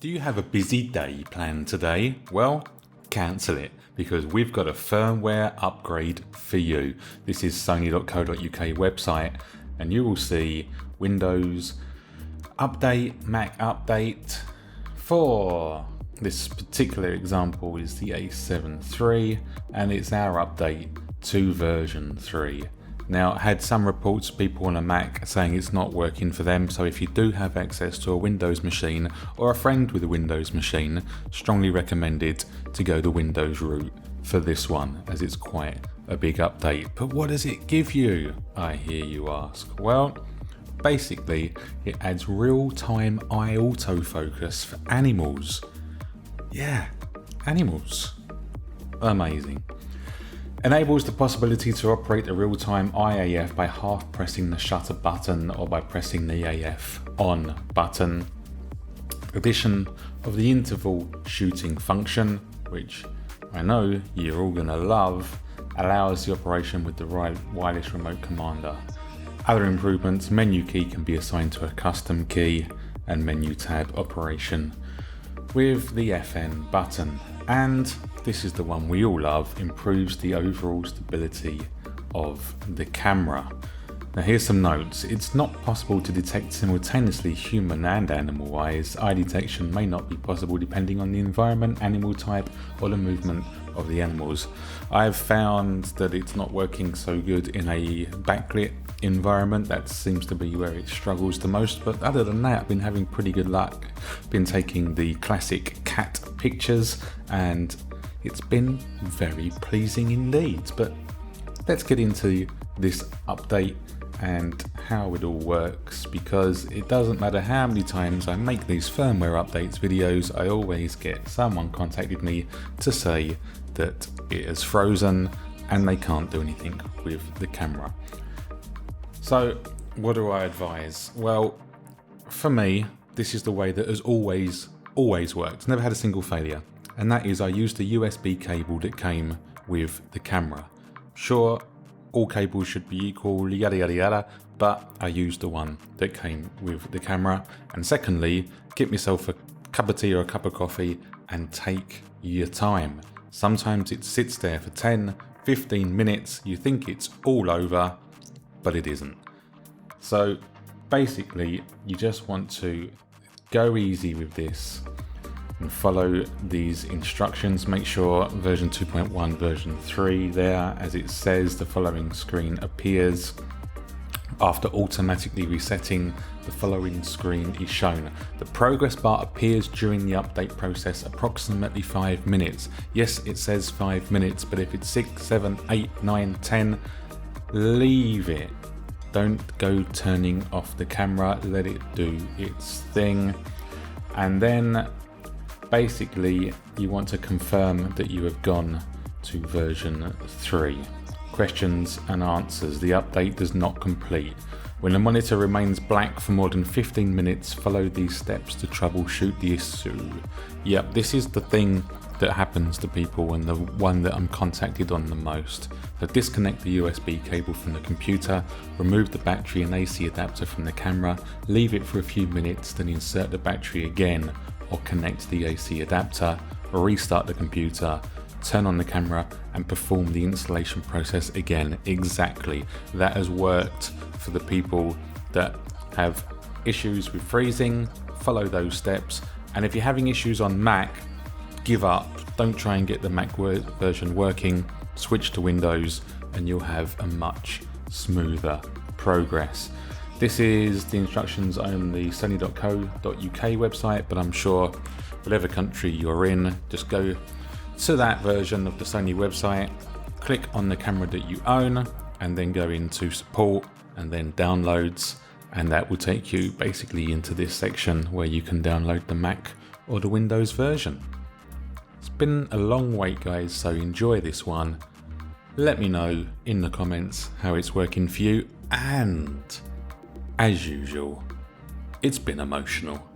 Do you have a busy day planned today? Well, cancel it because we've got a firmware upgrade for you. This is sony.co.uk website and you will see Windows update, Mac update for this particular example is the A7III and it's our update to version 3. Now, I had some reports of people on a Mac saying it's not working for them, so if you do have access to a Windows machine or a friend with a Windows machine, strongly recommended to go the Windows route for this one, as it's quite a big update. But what does it give you, I hear you ask? Well, basically, it adds real-time eye autofocus for animals. Yeah, animals. Amazing. Enables the possibility to operate the real-time IAF by half pressing the shutter button or by pressing the AF on button. Addition of the interval shooting function, which I know you're all going to love, allows the operation with the wireless remote commander. Other improvements, menu key can be assigned to a custom key and menu tab operation with the FN button. And this is the one we all love, improves the overall stability of the camera. Now here's some notes. It's not possible to detect simultaneously human and animal eyes. Eye detection may not be possible depending on the environment, animal type or the movement of the animals. I've found that it's not working so good in a backlit environment. That seems to be where it struggles the most, but other than that I've been having pretty good luck. Been taking the classic cat pictures and it's been very pleasing indeed. But let's get into this update and how it all works, because it doesn't matter how many times I make these firmware updates videos, I always get someone contacted me to say that it has frozen and they can't do anything with the camera. So what do I advise? Well, for me, this is the way that has always worked. Never had a single failure. And that is I used the USB cable that came with the camera. Sure, all cables should be equal, yada yada yada, but I used the one that came with the camera. And secondly, get yourself a cup of tea or a cup of coffee and take your time. Sometimes it sits there for 10, 15 minutes, you think it's all over, but it isn't. So basically, you just want to go easy with this and follow these instructions. Make sure version 2.1, version 3 there, as it says, the following screen appears. After automatically resetting, the following screen is shown. The progress bar appears during the update process, approximately 5 minutes. Yes, it says 5 minutes, but if it's 6, 7, 8, 9, 10, leave it. Don't go turning off the camera, let it do its thing. And then basically you want to confirm that you have gone to version 3. Questions and answers. The update does not complete. When the monitor remains black for more than 15 minutes, follow these steps to troubleshoot the issue. Yep, this is the thing that happens to people and the one that I'm contacted on the most. So disconnect the USB cable from the computer, remove the battery and AC adapter from the camera, leave it for a few minutes, then insert the battery again or connect the AC adapter, restart the computer, turn on the camera and perform the installation process again. Exactly. That has worked for the people that have issues with freezing. Follow those steps. And if you're having issues on Mac, give up. Don't try and get the Mac version working. Switch to Windows and you'll have a much smoother progress. This is the instructions on the sony.co.uk website, but I'm sure whatever country you're in, just go to that version of the Sony website, click on the camera that you own, and then go into support and then downloads, and that will take you basically into this section where you can download the Mac or the Windows version. It's been a long wait, guys, so enjoy this one. Let me know in the comments how it's working for you, and as usual, it's been emotional.